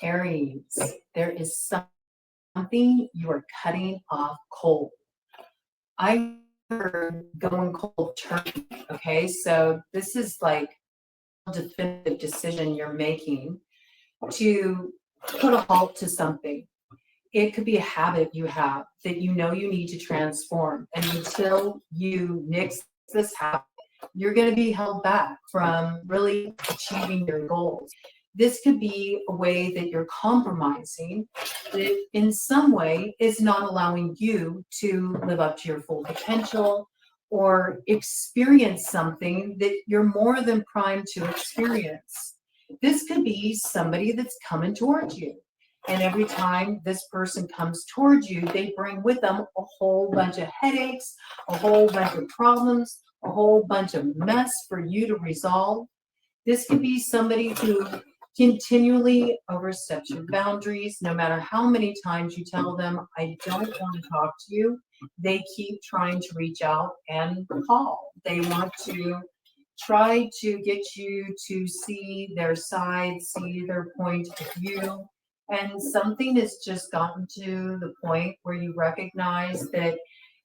Aries, there is something you are cutting off cold. I heard going cold turkey. Okay, so this is like a definitive decision you're making to put a halt to something. It could be a habit you have that you know you need to transform. And until you nix this habit, you're going to be held back from really achieving your goals. This could be a way that you're compromising that in some way is not allowing you to live up to your full potential or experience something that you're more than primed to experience. This could be somebody that's coming towards you. And every time this person comes towards you, they bring with them a whole bunch of headaches, a whole bunch of problems, a whole bunch of mess for you to resolve. This could be somebody who continually oversteps your boundaries. No matter how many times you tell them, I don't want to talk to you, they keep trying to reach out and call. They want to try to get you to see their side, see their point of view. And something has just gotten to the point where you recognize that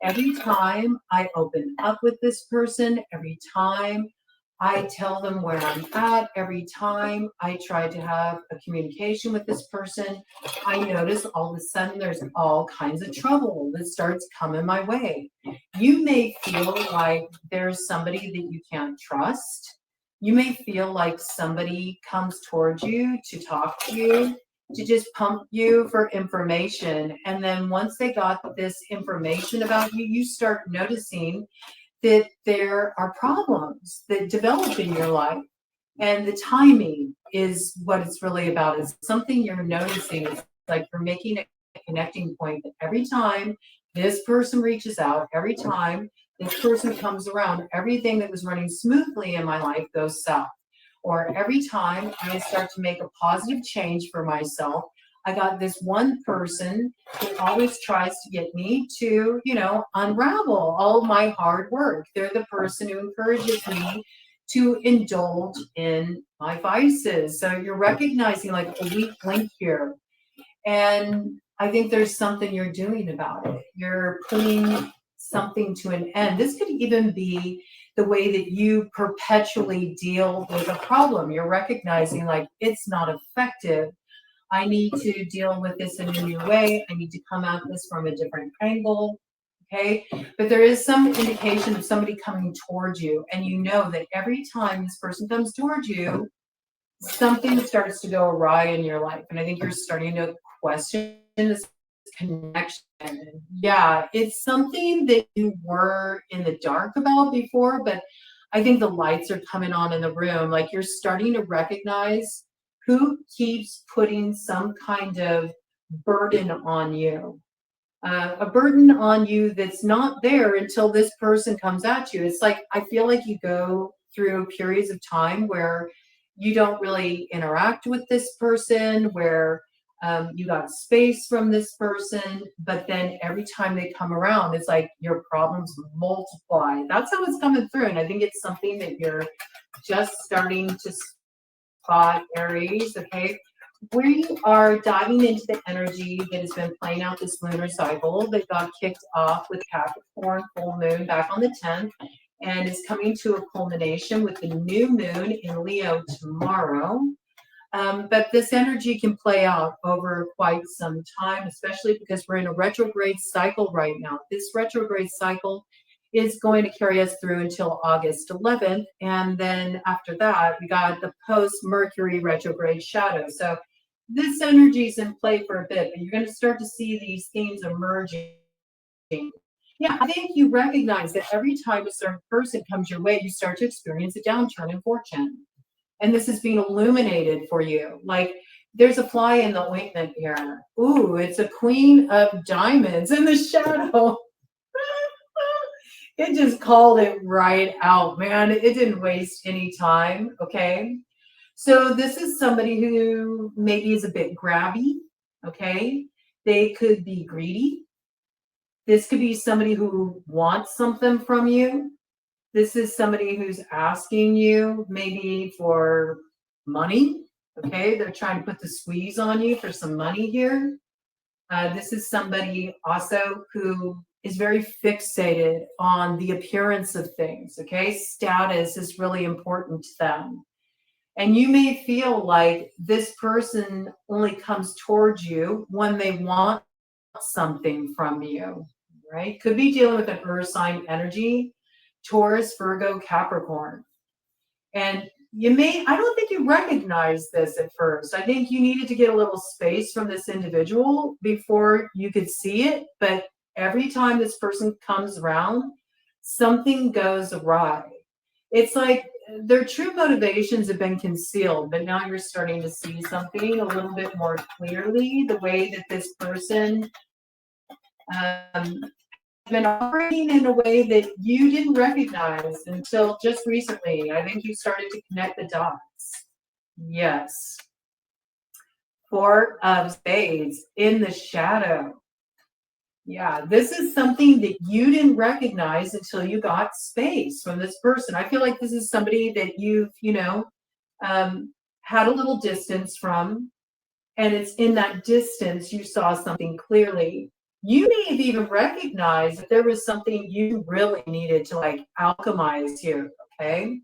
every time I open up with this person, every time I tell them where I'm at, every time I try to have a communication with this person, I notice all of a sudden there's all kinds of trouble that starts coming my way. You may feel like there's somebody that you can't trust. You may feel like somebody comes towards you to talk to you, to just pump you for information. And then once they got this information about you, you start noticing that there are problems that develop in your life. And the timing is what it's really about. Is something you're noticing. It's like you're making a connecting point that every time this person reaches out, every time this person comes around, everything that was running smoothly in my life goes south. Or every time I start to make a positive change for myself, I got this one person who always tries to get me to, unravel all my hard work. They're the person who encourages me to indulge in my vices. So you're recognizing like a weak link here. And I think there's something you're doing about it. You're putting something to an end. This could even be the way that you perpetually deal with a problem. You're recognizing like it's not effective. I need to deal with this in a new way. I need to come at this from a different angle. Okay. But there is some indication of somebody coming towards you. And you know that every time this person comes towards you, something starts to go awry in your life. And I think you're starting to question this connection. Yeah, it's something that you were in the dark about before, but I think the lights are coming on in the room. Like you're starting to recognize who keeps putting some kind of burden on you. A burden on you that's not there until this person comes at you. It's like, I feel like you go through periods of time where you don't really interact with this person, where you got space from this person, but then every time they come around, it's like your problems multiply. That's how it's coming through. And I think it's something that you're just starting to spot, Aries, okay? We are diving into the energy that has been playing out this lunar cycle that got kicked off with Capricorn full moon back on the 10th and is coming to a culmination with the new moon in Leo tomorrow. But this energy can play out over quite some time, especially because we're in a retrograde cycle right now. This retrograde cycle is going to carry us through until August 11th. And then after that, we got the post-Mercury retrograde shadow. So this energy is in play for a bit, but you're going to start to see these themes emerging. Yeah, I think you recognize that every time a certain person comes your way, you start to experience a downturn in fortune. And this is being illuminated for you. Like there's a fly in the ointment here. Ooh, it's a queen of diamonds in the shadow. It just called it right out, man. It didn't waste any time, okay? So this is somebody who maybe is a bit grabby, okay? They could be greedy. This could be somebody who wants something from you. This is somebody who's asking you maybe for money. Okay, they're trying to put the squeeze on you for some money here. This is somebody also who is very fixated on the appearance of things. Okay, status is really important to them. And you may feel like this person only comes towards you when they want something from you, right? Could be dealing with an earth sign energy, Taurus, Virgo, Capricorn. And I don't think you recognize this at first. I think you needed to get a little space from this individual before you could see it. But every time this person comes around, something goes awry. It's like their true motivations have been concealed, but now you're starting to see something a little bit more clearly. The way that this person been operating in a way that you didn't recognize until just recently. I think you started to connect the dots. Yes. Four of Spades in the shadow. Yeah, this is something that you didn't recognize until you got space from this person. I feel like this is somebody that you've, had a little distance from, and it's in that distance you saw something clearly. You may have even recognized that there was something you really needed to like alchemize here, okay?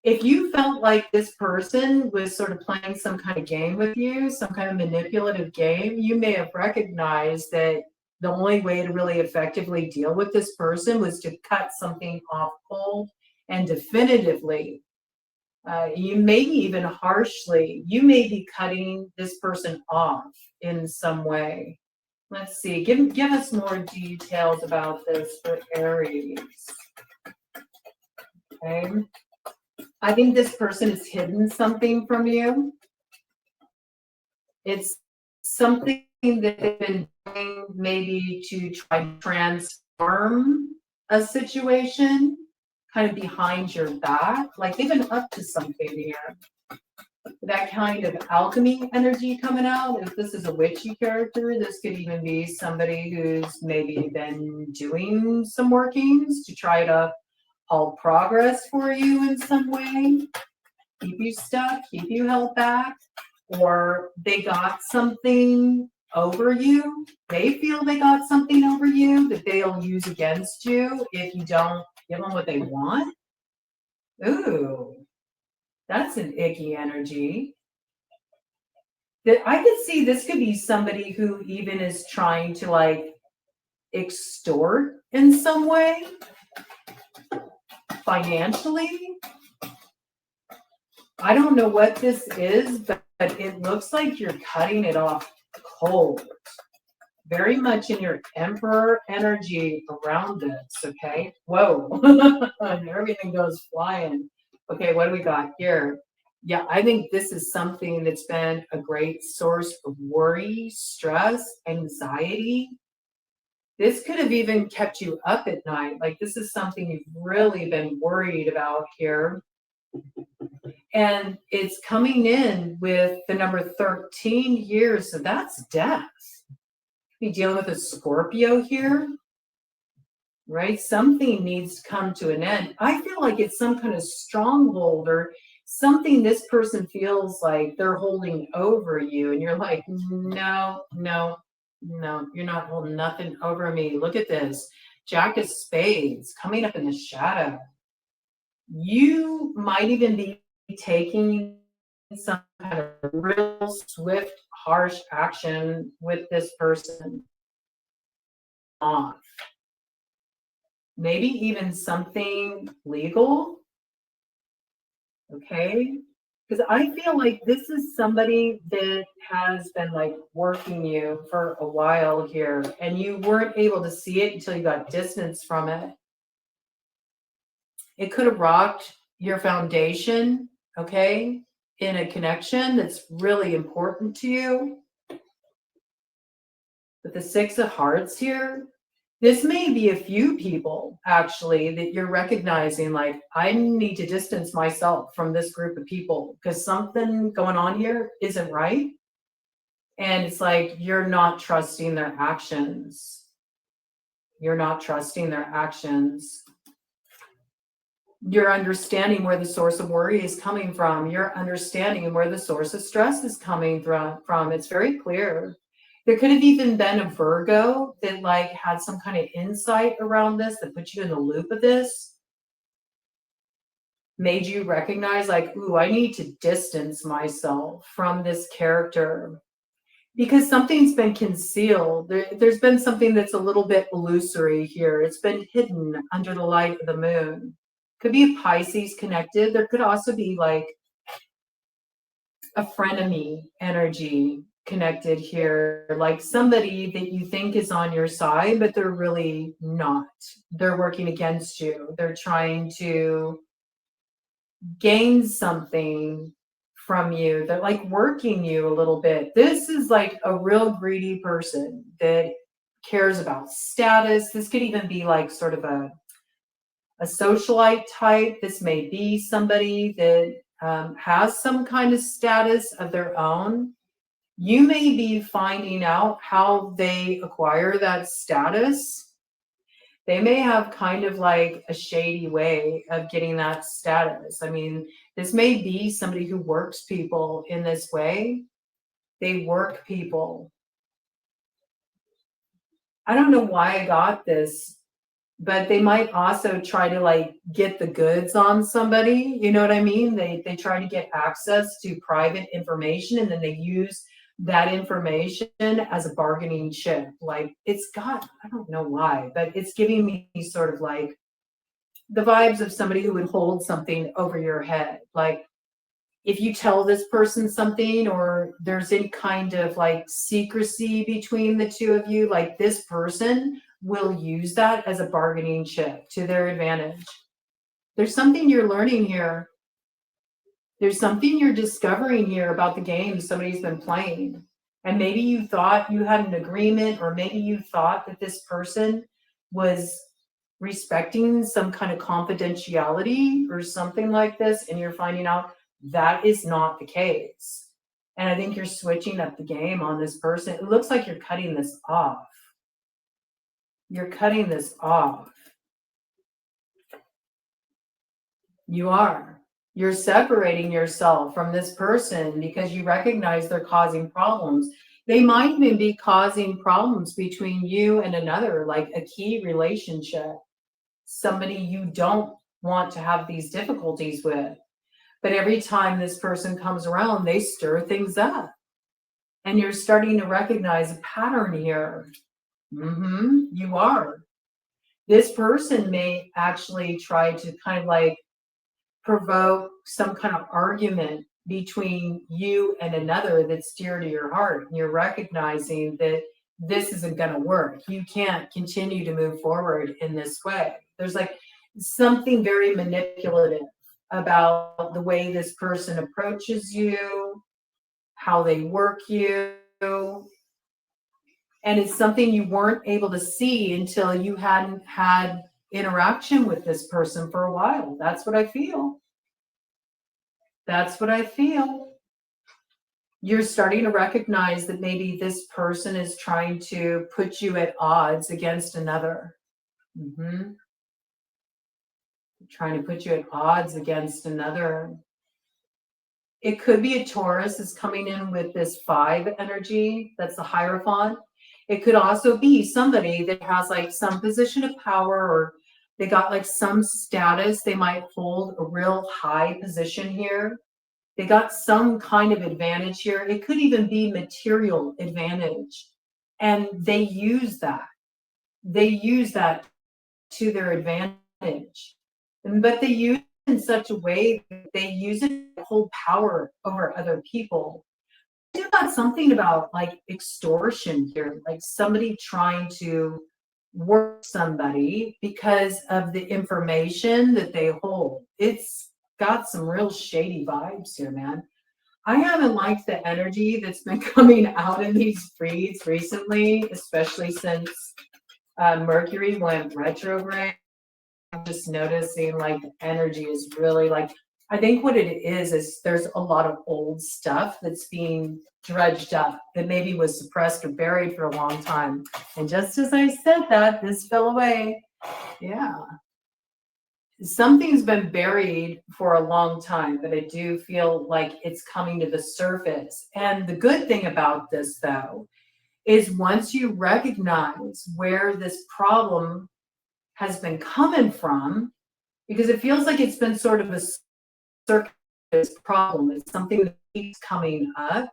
If you felt like this person was sort of playing some kind of game with you, some kind of manipulative game, you may have recognized that the only way to really effectively deal with this person was to cut something off cold and definitively. You may even harshly, you may be cutting this person off in some way. Let's see, give us more details about this for Aries. Okay. I think this person has hidden something from you. It's something that they've been doing maybe to try to transform a situation kind of behind your back. Like they've been up to something here. That kind of alchemy energy coming out. If this is a witchy character, this could even be somebody who's maybe been doing some workings to try to halt progress for you in some way, keep you stuck, keep you held back, or they got something over you. They feel they got something over you that they'll use against you if you don't give them what they want. Ooh. That's an icky energy. That I could see this could be somebody who even is trying to like extort in some way financially. I don't know what this is, but it looks like you're cutting it off cold. Very much in your emperor energy around this, okay? Whoa. And everything goes flying. Okay, what do we got here? Yeah, I think this is something that's been a great source of worry, stress, anxiety. This could have even kept you up at night. Like this is something you've really been worried about here. And it's coming in with the number 13 years, so that's death. Be dealing with a Scorpio here, right? Something needs to come to an end. I feel like it's some kind of stronghold or something this person feels like they're holding over you. And you're like, no, you're not holding nothing over me. Look at this. Jack of Spades coming up in the shadow. You might even be taking some kind of real swift, harsh action with this person off. Maybe even something legal. Okay. Because I feel like this is somebody that has been like working you for a while here, and you weren't able to see it until you got distance from it. It could have rocked your foundation, okay, in a connection that's really important to you. But the Six of Hearts here, this may be a few people actually that you're recognizing like, I need to distance myself from this group of people because something going on here isn't right. And it's like, you're not trusting their actions. You're not trusting their actions. You're understanding where the source of worry is coming from. You're understanding where the source of stress is coming from. It's very clear. There could have even been a Virgo that like had some kind of insight around this that put you in the loop of this, made you recognize like, ooh, I need to distance myself from this character because something's been concealed. There's been something that's a little bit illusory here. It's been hidden under the light of the moon. Could be a Pisces connected. There could also be like a frenemy energy connected here, like somebody that you think is on your side, but they're really not. They're working against you. They're trying to gain something from you. They're like working you a little bit. This is like a real greedy person that cares about status. This could even be like sort of a socialite type. This may be somebody that has some kind of status of their own. You may be finding out how they acquire that status. They may have kind of like a shady way of getting that status. I mean, this may be somebody who works people in this way. They work people. I don't know why I got this, but they might also try to like get the goods on somebody. You know what I mean? They try to get access to private information and then they use that information as a bargaining chip. Like it's got, I don't know why, but it's giving me sort of like the vibes of somebody who would hold something over your head. Like if you tell this person something or there's any kind of like secrecy between the two of you, like this person will use that as a bargaining chip to their advantage. There's something you're learning here. There's something you're discovering here about the game somebody's been playing. And maybe you thought you had an agreement, or maybe you thought that this person was respecting some kind of confidentiality or something like this, and you're finding out that is not the case. And I think you're switching up the game on this person. It looks like you're cutting this off. You're cutting this off. You are. You're separating yourself from this person because you recognize they're causing problems. They might even be causing problems between you and another, like a key relationship, somebody you don't want to have these difficulties with. But every time this person comes around, they stir things up. And you're starting to recognize a pattern here. You are. This person may actually try to kind of like provoke some kind of argument between you and another that's dear to your heart. And you're recognizing that this isn't going to work. You can't continue to move forward in this way. There's like something very manipulative about the way this person approaches you, how they work you. And it's something you weren't able to see until you hadn't had interaction with this person for a while. That's what I feel. That's what I feel. You're starting to recognize that maybe this person is trying to put you at odds against another. Trying to put you at odds against another. It could be a Taurus is coming in with this 5 energy. That's the Hierophant. It could also be somebody that has like some position of power, or they got like some status. They might hold a real high position here. They got some kind of advantage here. It could even be material advantage. And they use that. They use that to their advantage. But they use it in such a way that they use it to hold power over other people. There's got something about like extortion here, like somebody trying to work somebody because of the information that they hold. It's got some real shady vibes here, man. I haven't liked the energy that's been coming out in these reads recently, especially since Mercury went retrograde. I'm just noticing like the energy is really like, I think what it is there's a lot of old stuff that's being dredged up that maybe was suppressed or buried for a long time. And just as I said that, this fell away. Yeah. something's been buried for a long time, but I do feel like it's coming to the surface. And the good thing about this, though, is once you recognize where this problem has been coming from, because it feels like it's been sort of a circus problem. It's something that keeps coming up.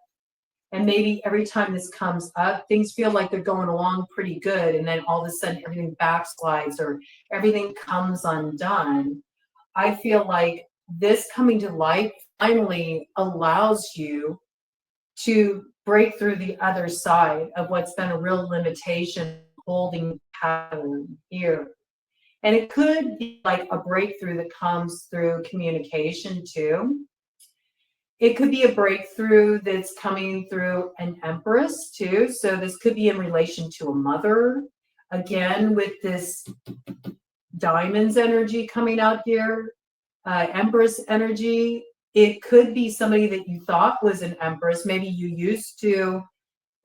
And maybe every time this comes up, things feel like they're going along pretty good. And then all of a sudden, everything backslides or everything comes undone. I feel like this coming to light finally allows you to break through the other side of what's been a real limitation holding pattern here. And it could be like a breakthrough that comes through communication too. It could be a breakthrough that's coming through an empress too. So this could be in relation to a mother. Again, with this diamonds energy coming out here, empress energy. It could be somebody that you thought was an empress. Maybe you used to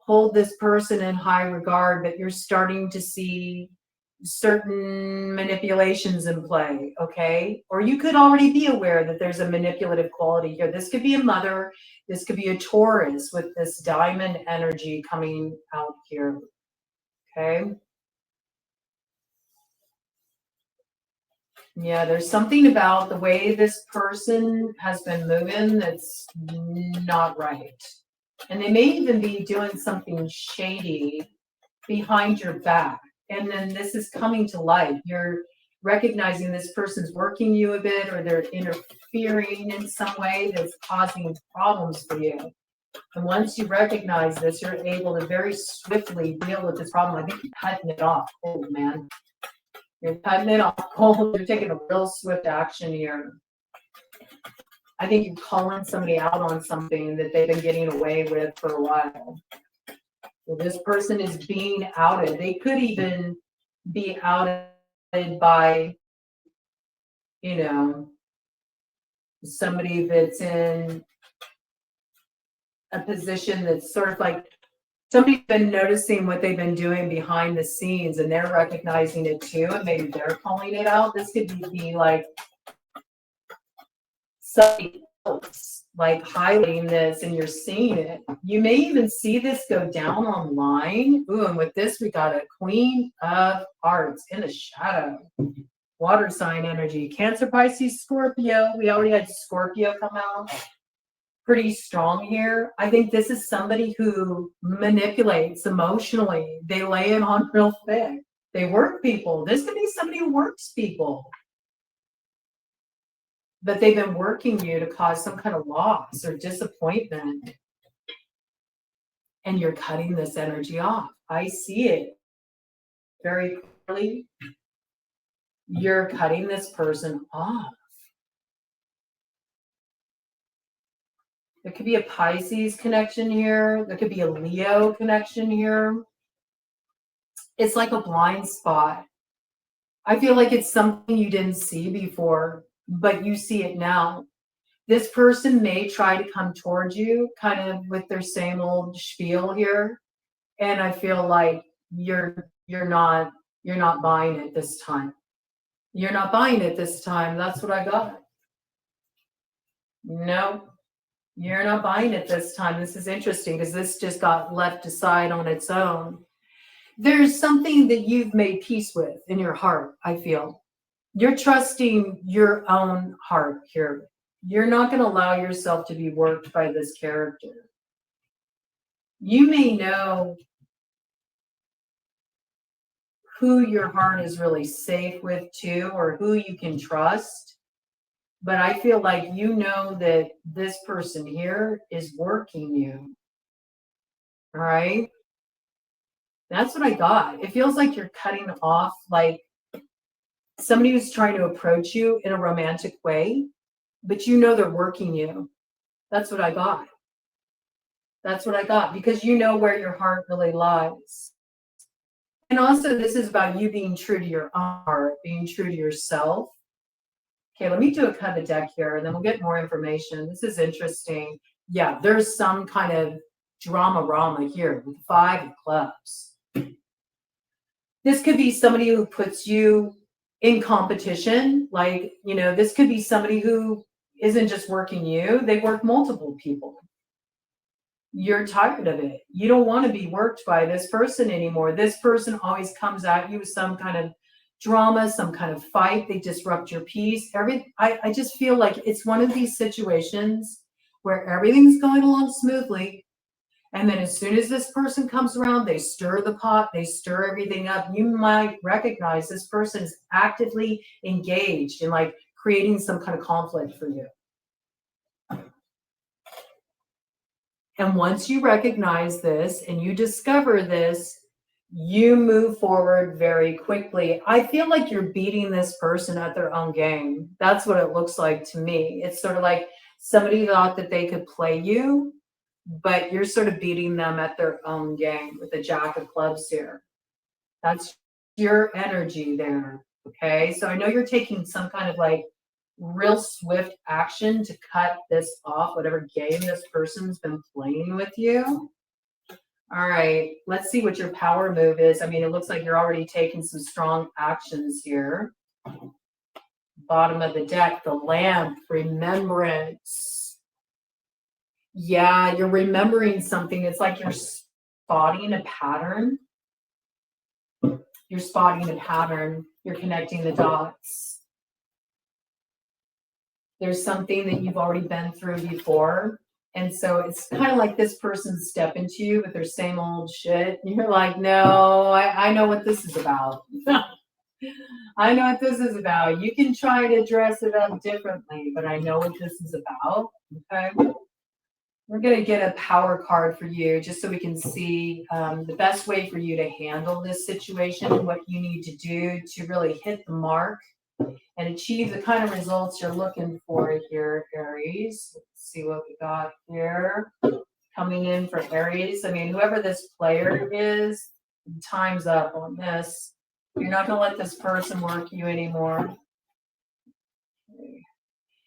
hold this person in high regard, but you're starting to see certain manipulations in play, okay? Or you could already be aware that there's a manipulative quality here. This could be a mother. This could be a Taurus with this diamond energy coming out here, okay? Yeah, there's something about the way this person has been moving that's not right. And they may even be doing something shady behind your back. And then this is coming to light. You're recognizing this person's working you a bit, or they're interfering in some way that's causing problems for you. And once you recognize this, you're able to very swiftly deal with this problem. I think you're cutting it off cold, man. You're cutting it off cold. You're taking a real swift action here. I think you're calling somebody out on something that they've been getting away with for a while. Well, this person is being outed. They could even be outed by, you know, somebody that's in a position that's sort of like somebody's been noticing what they've been doing behind the scenes and they're recognizing it too, and maybe they're calling it out. This could be like somebody else like highlighting this and you're seeing it. You may even see this go down online. Ooh, and with this, we got a Queen of Hearts in the shadow. Water sign energy. Cancer, Pisces, Scorpio. We already had Scorpio come out. Pretty strong here. I think this is somebody who manipulates emotionally. They lay it on real thick. They work people. This could be somebody who works people. But they've been working you to cause some kind of loss or disappointment. And you're cutting this energy off. I see it very clearly. You're cutting this person off. There could be a Pisces connection here. There could be a Leo connection here. It's like a blind spot. I feel like it's something you didn't see before, but you see it now. This person may try to come towards you kind of with their same old spiel here. And I feel like you're not buying it this time. You're not buying it this time. That's what I got. No, you're not buying it this time. This is interesting because this just got left aside on its own. There's something that you've made peace with in your heart, I feel. You're trusting your own heart here. You're not going to allow yourself to be worked by this character. You may know who your heart is really safe with too, or who you can trust. But I feel like you know that this person here is working you. All right? That's what I got. It feels like you're cutting off like somebody who's trying to approach you in a romantic way, but you know they're working you. That's what I got. That's what I got, because you know where your heart really lies. And also, this is about you being true to your own heart, being true to yourself. Okay, let me do a cut of the deck here, and then we'll get more information. This is interesting. Yeah, there's some kind of drama here with 5 of clubs. This could be somebody who puts you in competition. Like, you know, this could be somebody who isn't just working you, they work multiple people. You're tired of it. You don't want to be worked by this person anymore. This person always comes at you with some kind of drama, some kind of fight. They disrupt your peace. I just feel like it's one of these situations where everything's going along smoothly. And then as soon as this person comes around, they stir the pot, they stir everything up. You might recognize this person is actively engaged in like creating some kind of conflict for you. And once you recognize this and you discover this, you move forward very quickly. I feel like you're beating this person at their own game. That's what it looks like to me. It's sort of like somebody thought that they could play you, but you're sort of beating them at their own game with the Jack of Clubs here. That's your energy there. Okay. So I know you're taking some kind of like real swift action to cut this off, whatever game this person's been playing with you. All right, let's see what your power move is. I mean, it looks like you're already taking some strong actions here. Bottom of the deck, the lamp, remembrance. Yeah, you're remembering something. It's like you're spotting a pattern. You're spotting a pattern. You're connecting the dots. There's something that you've already been through before. And so it's kind of like this person step into you with their same old shit. And you're like, no, I know what this is about. I know what this is about. You can try to dress it up differently, but I know what this is about. Okay. We're going to get a power card for you just so we can see the best way for you to handle this situation and what you need to do to really hit the mark and achieve the kind of results you're looking for here, Aries. Let's see what we got here. Coming in for Aries. I mean, whoever this player is, time's up on this. You're not going to let this person work you anymore.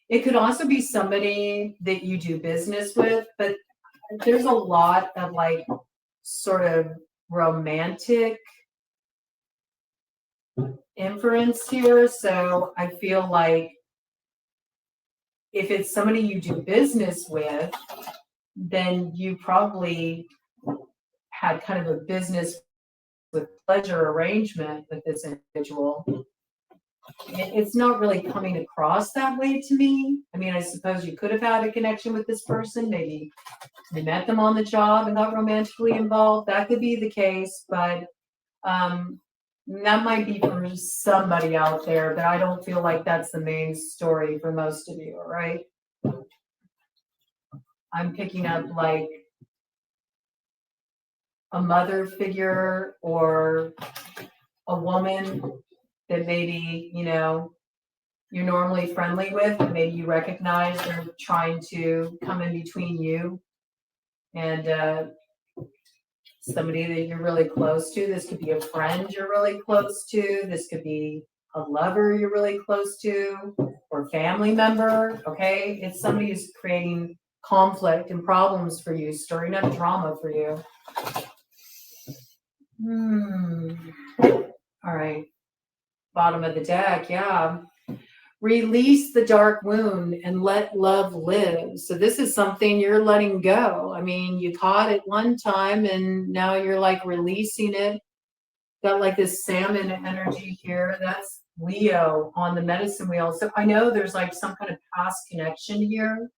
It could also be somebody that you do business with, but there's a lot of like sort of romantic inference here. So I feel like if it's somebody you do business with, then you probably had kind of a business with pleasure arrangement with this individual. It's not really coming across that way to me. I mean, I suppose you could have had a connection with this person. Maybe you met them on the job and got romantically involved. That could be the case, but that might be for somebody out there, but I don't feel like that's the main story for most of you, all right? I'm picking up like a mother figure or a woman that maybe, you know, you're normally friendly with, but maybe you recognize they're trying to come in between you and somebody that you're really close to. This could be a friend you're really close to. This could be a lover you're really close to or family member, okay? It's somebody who's creating conflict and problems for you, stirring up drama for you. All right. Bottom of the deck, yeah. Release the dark wound and let love live. So this is something you're letting go. I mean, you caught it one time and now you're like releasing it. Got like this salmon energy here. That's Leo on the medicine wheel. So I know there's like some kind of past connection here.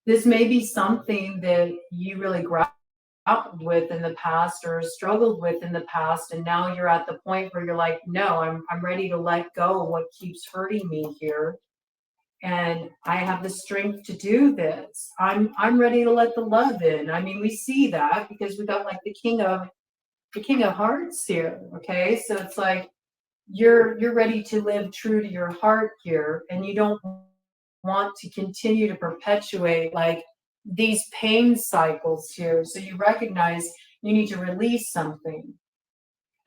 This may be something that you really grappled with in the past or struggled with in the past, and now you're at the point where you're like, no, I'm ready to let go of what keeps hurting me here, and I have the strength to do this. I'm ready to let the love in. I mean, we see that because we got like the king of hearts here. Okay, so it's like you're ready to live true to your heart here, and you don't want to continue to perpetuate like these pain cycles here. So you recognize you need to release something.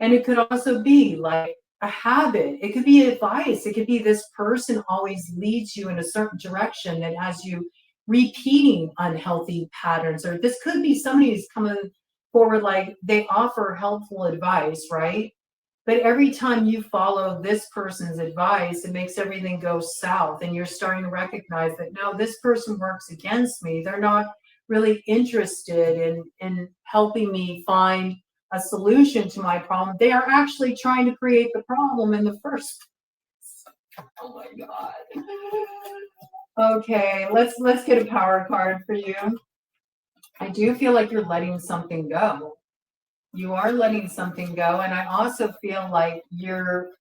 And it could also be like a habit. It could be advice. It could be this person always leads you in a certain direction that has you repeating unhealthy patterns. Or this could be somebody who's coming forward like they offer helpful advice, right? But every time you follow this person's advice, it makes everything go south. And you're starting to recognize that, no, this person works against me. They're not really interested in helping me find a solution to my problem. They are actually trying to create the problem in the first place. Oh my God. Okay, let's get a power card for you. I do feel like you're letting something go. You are letting something go. And I also feel like you're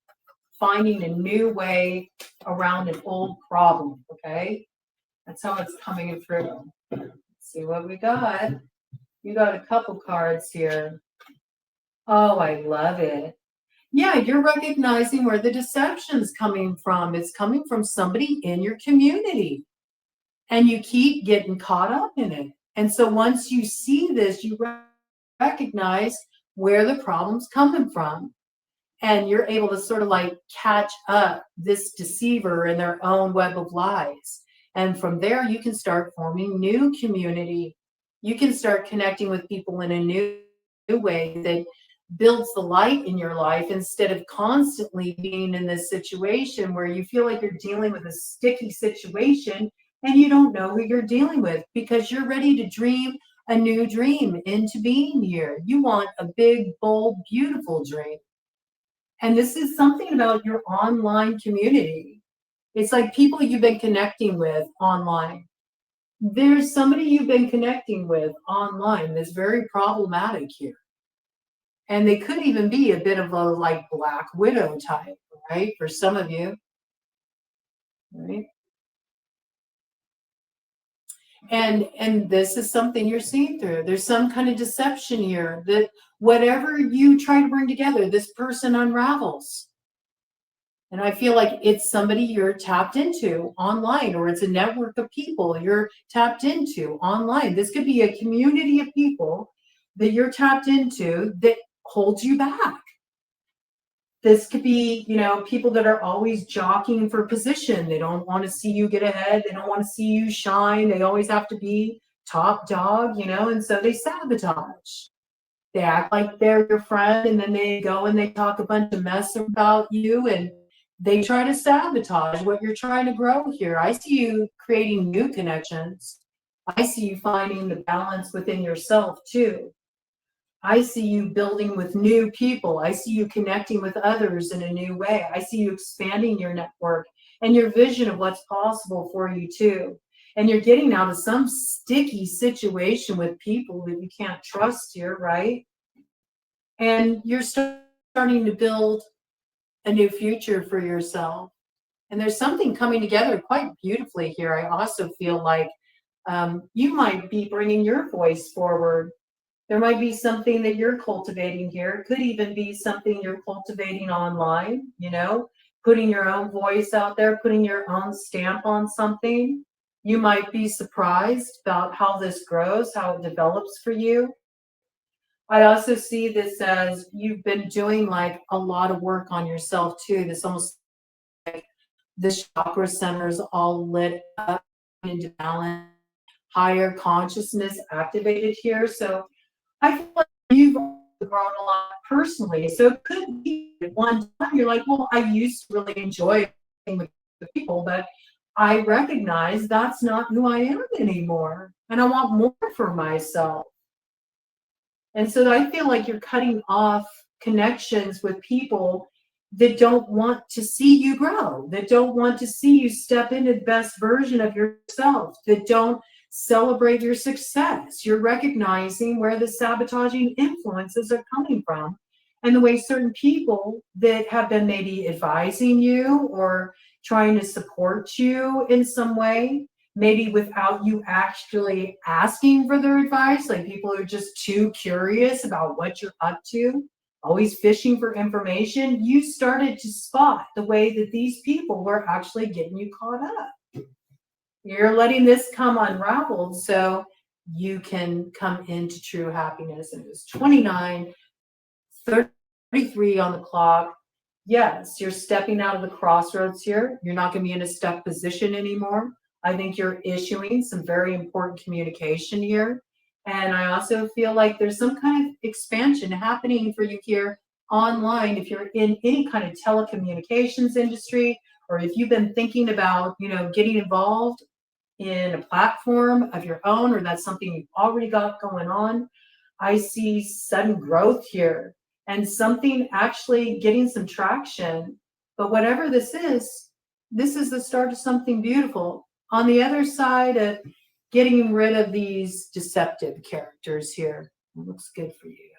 finding a new way around an old problem. Okay. That's how it's coming through. Let's see what we got. You got a couple cards here. Oh, I love it. Yeah, you're recognizing where the deception's coming from. It's coming from somebody in your community. And you keep getting caught up in it. And so once you see this, you recognize where the problem's coming from. And you're able to sort of like catch up this deceiver in their own web of lies. And from there, you can start forming new community. You can start connecting with people in a new way that builds the light in your life instead of constantly being in this situation where you feel like you're dealing with a sticky situation and you don't know who you're dealing with because you're ready to dream a new dream into being here. You want a big, bold, beautiful dream. And this is something about your online community. It's like people you've been connecting with online. There's somebody you've been connecting with online that's very problematic here. And they could even be a bit of a like Black Widow type, right? For some of you, right? And this is something you're seeing through. There's some kind of deception here that whatever you try to bring together, this person unravels. And I feel like it's somebody you're tapped into online, or it's a network of people you're tapped into online. This could be a community of people that you're tapped into that holds you back. This could be, people that are always jockeying for position. They don't want to see you get ahead. They don't want to see you shine. They always have to be top dog, and so they sabotage. They act like they're your friend, and then they go and they talk a bunch of mess about you, and they try to sabotage what you're trying to grow here. I see you creating new connections. I see you finding the balance within yourself too. I see you building with new people. I see you connecting with others in a new way. I see you expanding your network and your vision of what's possible for you too. And you're getting out of some sticky situation with people that you can't trust here, right? And you're starting to build a new future for yourself. And there's something coming together quite beautifully here. I also feel like you might be bringing your voice forward. There might be something that you're cultivating here. It could even be something you're cultivating online, putting your own voice out there, putting your own stamp on something. You might be surprised about how this grows, how it develops for you. I also see this as you've been doing like a lot of work on yourself too. This almost like the chakra centers all lit up into balance, higher consciousness activated here. So I feel like you've grown a lot personally. So it could be at one time you're like, well, I used to really enjoy being with the people, but I recognize that's not who I am anymore. And I want more for myself. And so I feel like you're cutting off connections with people that don't want to see you grow, that don't want to see you step into the best version of yourself, that don't celebrate your success. You're recognizing where the sabotaging influences are coming from and the way certain people that have been maybe advising you or trying to support you in some way, maybe without you actually asking for their advice, like people are just too curious about what you're up to, always fishing for information, you started to spot the way that these people were actually getting you caught up. You're letting this come unraveled so you can come into true happiness. And it was 29, 33 on the clock. Yes, you're stepping out of the crossroads here. You're not going to be in a stuck position anymore. I think you're issuing some very important communication here. And I also feel like there's some kind of expansion happening for you here online, if you're in any kind of telecommunications industry, or if you've been thinking about, you know, getting involved in a platform of your own, or that's something you've already got going on, I see sudden growth here and something actually getting some traction. But whatever this is the start of something beautiful. On the other side of getting rid of these deceptive characters here, it looks good for you.